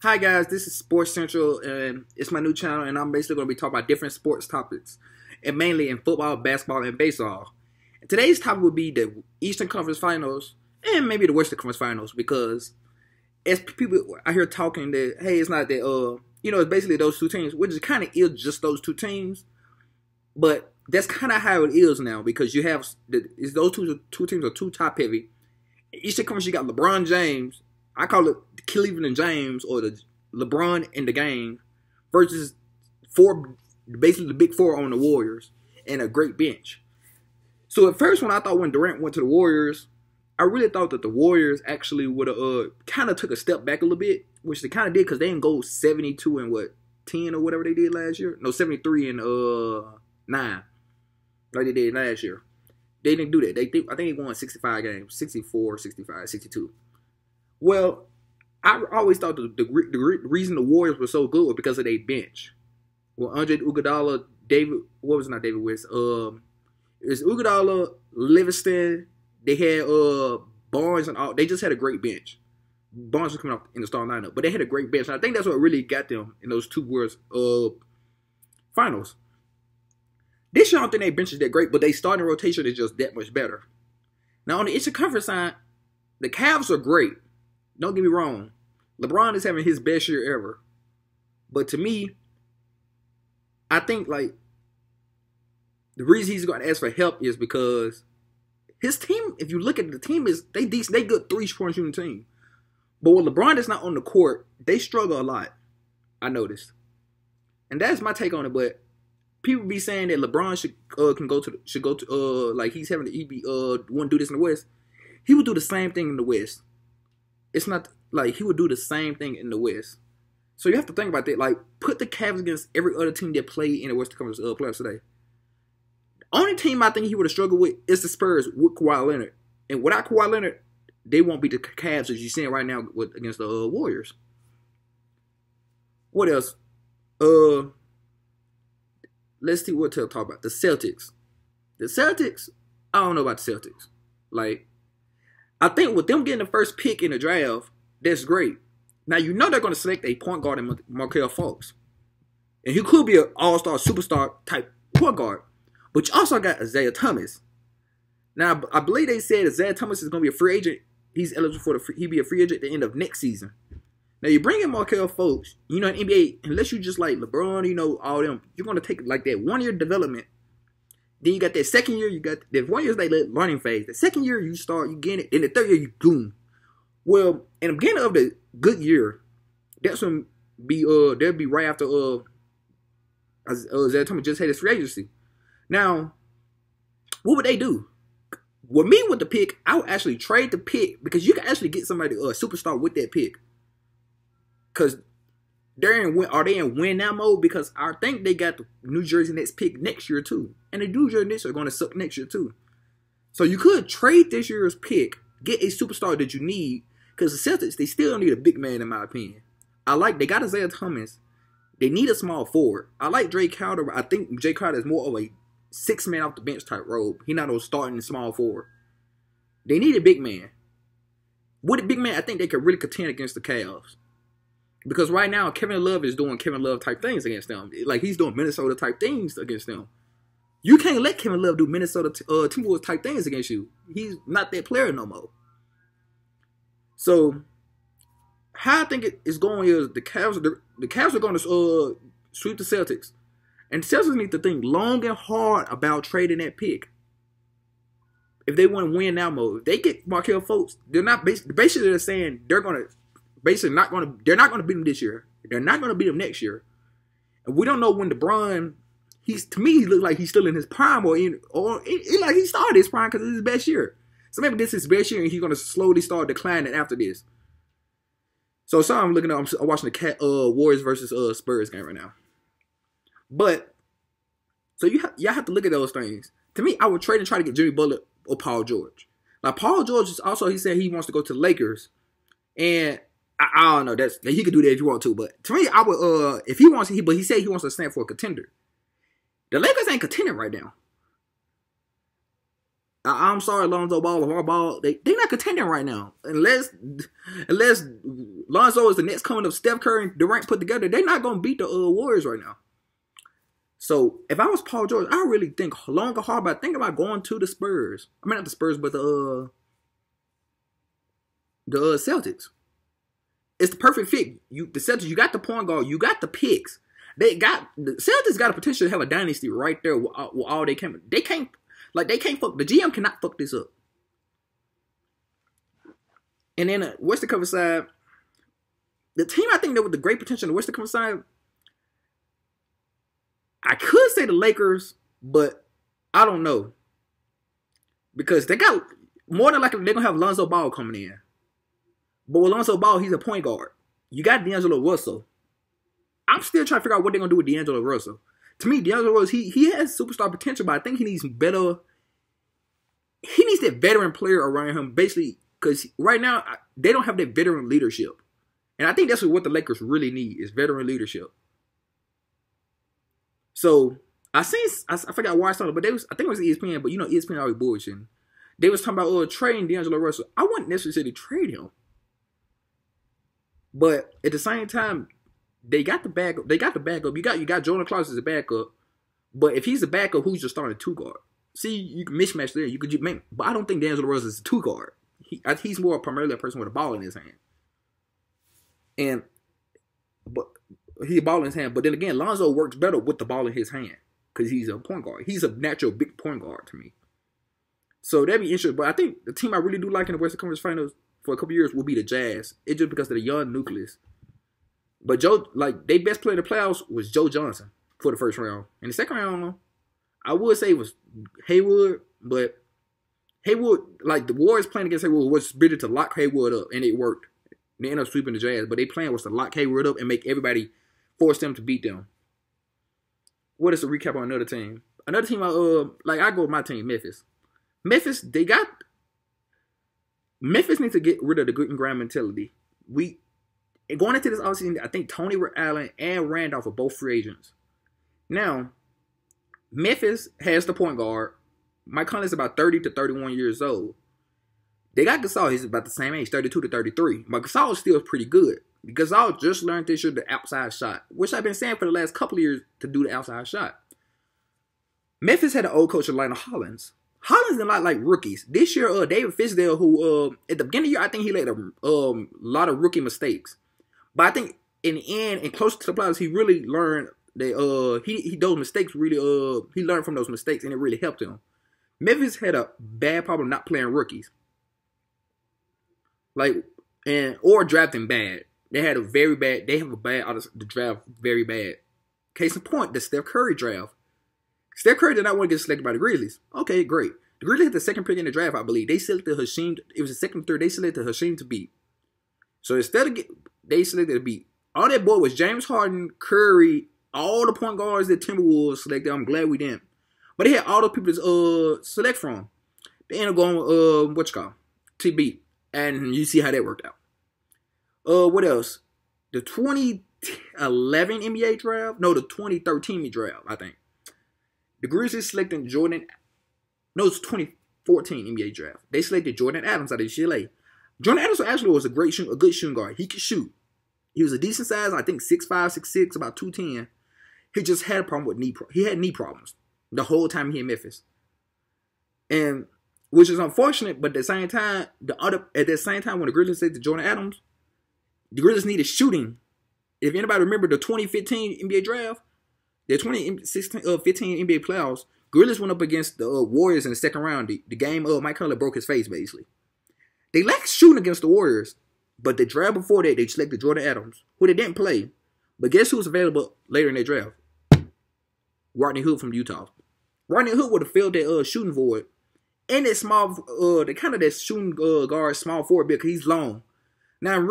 Hi guys, this is Sports Central, and it's my new channel, and I'm basically going to be talking about different sports topics, and mainly in football, basketball, and baseball. And today's topic will be the Eastern Conference Finals, and maybe the Western Conference Finals, because as people I hear talking that, hey, it's not that, it's basically those two teams, which is kind of is just those two teams, but that's kind of how it is now, because you have, those two teams are too top heavy. Eastern Conference, you got LeBron James. I call it the Cleveland James or the LeBron in the game versus basically the big four on the Warriors and a great bench. So at first, when Durant went to the Warriors, I really thought that the Warriors actually would have kind of took a step back a little bit, which they kind of did because they didn't go 72 and 10 or whatever they did last year. No, 73 and 9, like they did last year. They didn't do that. I think they won 65 games, 64, 65, 62. Well, I always thought the reason the Warriors were so good was because of their bench. Well, Andre Iguodala, David West? It's Iguodala, Livingston. They had Barnes and all. They just had a great bench. Barnes was coming off in the starting lineup, but they had a great bench. And I think that's what really got them in those two Worlds finals. This year, I don't think their bench is that great, but they starting rotation is just that much better. Now, on the Eastern Conference side, the Cavs are great. Don't get me wrong. LeBron is having his best year ever. But to me, I think, the reason he's going to ask for help is because his team, if you look at the team, they decent. They good three-point shooting team. But when LeBron is not on the court, they struggle a lot. I noticed. And that's my take on it. But people be saying that LeBron should want to do this in the West. He would do the same thing in the West. It's not like he would do the same thing in the West. So you have to think about that. Like, put the Cavs against every other team that played in the Western Conference playoffs today. The only team I think he would have struggled with is the Spurs with Kawhi Leonard. And without Kawhi Leonard, they won't be the Cavs as you're seeing right now against the Warriors. What else? Let's see what to talk about. The Celtics. The Celtics, I don't know about the Celtics. I think with them getting the first pick in the draft, that's great. Now, you know they're going to select a point guard in Markelle Fultz. And he could be an all-star, superstar type point guard. But you also got Isaiah Thomas. Now, I believe they said Isaiah Thomas is going to be a free agent. He's eligible he'll be a free agent at the end of next season. Now, you bring in Markelle Fultz, in NBA, unless you just like LeBron, all them, you're going to take that 1 year development. Then you got that second year, you got that 1 year is like the learning phase. The second year, you get it. Then the third year, you boom. Well, in the beginning of the good year, that's when they'll be right after Isaiah Thomas just had his free agency. Now, what would they do? With the pick, I would actually trade the pick because you can actually get somebody a superstar with that pick. Because are they in win now mode? Because I think they got the New Jersey Nets pick next year too. And the New Jersey Nets are going to suck next year too. So you could trade this year's pick, get a superstar that you need. Because the Celtics, they still need a big man in my opinion. They got Isaiah Thomas. They need a small forward. I like Jay Crowder, but I think Jay Crowder is more of a 6-man off the bench type role. He's not a starting small forward. They need a big man. With a big man, I think they could really contend against the Cavs. Because right now, Kevin Love is doing Kevin Love type things against them. Like, he's doing Minnesota type things against them. You can't let Kevin Love do Minnesota Timberwolves type things against you. He's not that player no more. So, how I think it is going is the Cavs are going to sweep the Celtics. And the Celtics need to think long and hard about trading that pick. If they want to win now mode. If they get Markelle Fultz, they're not basically they're saying they're not going to beat them this year. They're not going to beat them next year. And we don't know when LeBron, to me, he looks like he's still in his prime like he started his prime because it's his best year. So maybe this is his best year and he's going to slowly start declining after this. So I'm looking at, I'm watching the Warriors versus Spurs game right now. But, so y'all have to look at those things. To me, I would trade and try to get Jimmy Butler or Paul George. Now, Paul George is also, he said he wants to go to the Lakers. And I don't know, he could do that if you want to. But to me, I would, if he wants, but he said he wants to stand for a contender. The Lakers ain't contending right now. I'm sorry, Lonzo Ball, they're not contending right now. Unless Lonzo is the next coming of Steph Curry and Durant put together, they're not gonna beat the Warriors right now. So if I was Paul George, I really think long and hard about thinking about going to the Spurs. I mean not the Spurs, but the Celtics. It's the perfect fit. The Celtics, you got the point guard, you got the picks. The Celtics got a potential to have a dynasty right there with all they can. They can't fuck. The GM cannot fuck this up. And then Western Conference side, the team I think that with the great potential in the Western Conference side, I could say the Lakers, but I don't know. Because they got, more than likely, they're going to have Lonzo Ball coming in. But with Lonzo Ball, he's a point guard. You got D'Angelo Russell. I'm still trying to figure out what they're going to do with D'Angelo Russell. To me, D'Angelo Russell, he has superstar potential, but I think he needs better. He needs that veteran player around him, basically, because right now, they don't have that veteran leadership. And I think that's what the Lakers really need, is veteran leadership. So, I forgot why I saw it, but I think it was ESPN, but you know ESPN always bullshitting. They was talking about trading D'Angelo Russell. I wouldn't necessarily trade him. But at the same time, they got the backup. You got Jordan Clarkson as a backup. But if he's a backup, who's your starting two guard? See, you can mismatch there. But I don't think D'Angelo Russell is a two guard. He's more primarily a person with a ball in his hand. But he a ball in his hand. But then again, Lonzo works better with the ball in his hand because he's a point guard. He's a natural big point guard to me. So that'd be interesting. But I think the team I really do like in the Western Conference Finals for a couple years will be the Jazz. It's just because of the young nucleus. But their best player in the playoffs was Joe Johnson for the first round. In the second round, I would say it was Hayward, but Hayward, the Warriors playing against Hayward was better to lock Hayward up, and it worked. They ended up sweeping the Jazz, but their plan was to lock Hayward up and make everybody force them to beat them. What is the recap on another team? Another team, I go with my team, Memphis. Memphis needs to get rid of the good and grind mentality. Going into this offseason, I think Tony Allen and Randolph are both free agents. Now, Memphis has the point guard. Mike Conley's about 30 to 31 years old. They got Gasol. He's about the same age, 32 to 33. But Gasol is still pretty good. Gasol just learned this year the outside shot, which I've been saying for the last couple of years to do the outside shot. Memphis had an old coach, Atlanta Hollins. Hollins did not like rookies. This year, David Fisdale, who at the beginning of the year, I think he made a lot of rookie mistakes. But I think in the end and close to the playoffs, he really learned that those mistakes really he learned from those mistakes and it really helped him. Memphis had a bad problem not playing rookies. Or drafting bad. They have a bad out of the draft very bad. Case in point, the Steph Curry draft. Steph Curry did not want to get selected by the Grizzlies. Okay, great. The Grizzlies had the second pick in the draft, I believe. They selected Hasheem. It was the second, third. They selected Hasheem to beat. So instead of they selected to beat. All that boy was James Harden, Curry, all the point guards that Timberwolves selected. I'm glad we didn't. But they had all the people to select from. They ended up going to beat. And you see how that worked out. What else? The 2011 NBA draft? No, the 2013 draft, I think. The Grizzlies selected Jordan. No, it's 2014 NBA draft. They selected Jordan Adams out of UCLA. Jordan Adams actually was a good shooting guard. He could shoot. He was a decent size, I think 6'5", 6'6", about 210. He just had a problem with he had knee problems the whole time he in Memphis. And which is unfortunate, but at the same time, when the Grizzlies selected Jordan Adams, the Grizzlies needed shooting. If anybody remember the 2015 NBA draft, the 2015 NBA playoffs, Grizzlies went up against the Warriors in the second round. The game, Mike Conley broke his face, basically. They lacked shooting against the Warriors, but the draft before that, they selected Jordan Adams, who they didn't play. But guess who was available later in their draft? Rodney Hood from Utah. Rodney Hood would have filled that shooting void. And that small, that shooting guard, small forward because he's long. Now,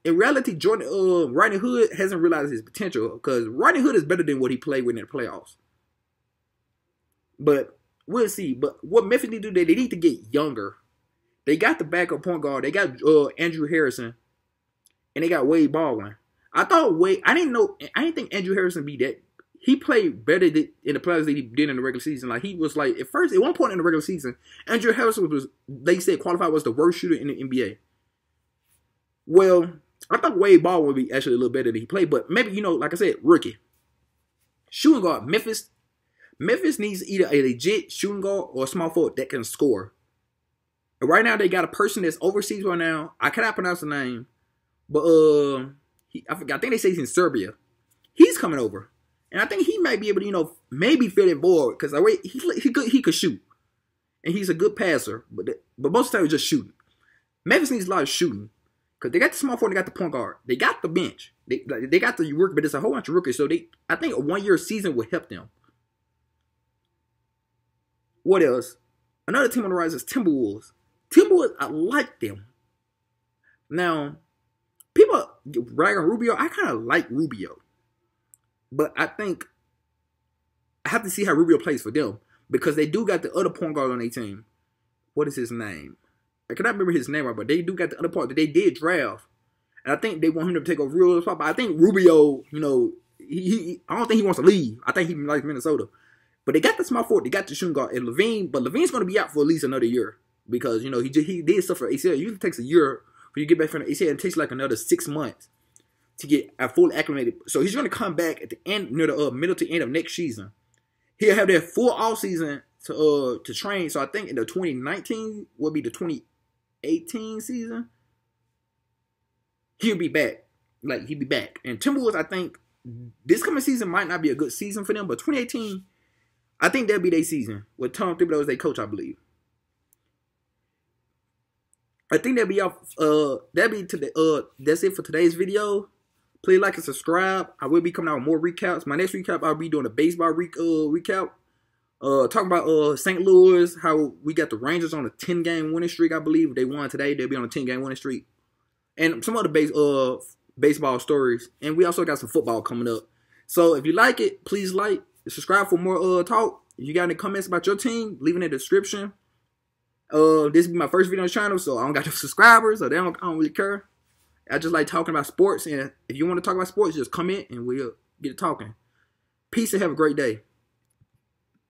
in reality, Rodney Hood hasn't realized his potential because Rodney Hood is better than what he played with in the playoffs. But we'll see. But what Memphis need to do, they need to get younger. They got the backup point guard. They got Andrew Harrison, and they got Wade Baldwin. I didn't think Andrew Harrison be that. He played better in the playoffs than he did in the regular season. He was at one point in the regular season, Andrew Harrison was, they said, qualified was the worst shooter in the NBA. Well, I thought Wade Baldwin would be actually a little better than he played, but maybe, like I said, rookie. Shooting guard, Memphis. Memphis needs either a legit shooting guard or a small forward that can score. And right now, they got a person that's overseas right now. I cannot pronounce the name, but I forgot. I think they say he's in Serbia. He's coming over, and I think he might be able to, maybe fill in board because he could shoot, and he's a good passer. But most of the time, he's just shooting. Memphis needs a lot of shooting because they got the small forward, they got the point guard, they got the bench, they got the rookie, but there's a whole bunch of rookies. So I think a 1-year season will help them. What else? Another team on the rise is Timberwolves. Timberwolves, I like them. Now, people rag on Rubio. I kind of like Rubio. But I think I have to see how Rubio plays for them because they do got the other point guard on their team. What is his name? I cannot remember his name right, but they do got the other part that they did draft. And I think they want him to take over Rubio's spot. But I think Rubio, I don't think he wants to leave. I think he likes Minnesota. But they got the small forward, they got the shooting guard, and LaVine. But LaVine's going to be out for at least another year because he did stuff for ACL. It usually takes a year for you to get back from the ACL. It takes like another 6 months to get fully acclimated. So he's going to come back at the end, near the middle to end of next season. He'll have their full off season to train. So I think in the 2019 will be the 2018 season. He'll be back. He'll be back. And Timberwolves, I think this coming season might not be a good season for them, but 2018. I think that'll be their season with Tom Thibodeau as their coach, I believe. I think that'll be that's it for today's video. Please like and subscribe. I will be coming out with more recaps. My next recap, I'll be doing a baseball recap. Talking about St. Louis, how we got the Rangers on a 10-game winning streak, I believe. If they won today, they'll be on a 10-game winning streak. And some other baseball stories. And we also got some football coming up. So if you like it, please like. Subscribe for more talk. If you got any comments about your team, leave in the description. This will be my first video on the channel, so I don't got no subscribers, so I don't really care. I just like talking about sports, and if you want to talk about sports, just comment and we'll get it talking. Peace and have a great day.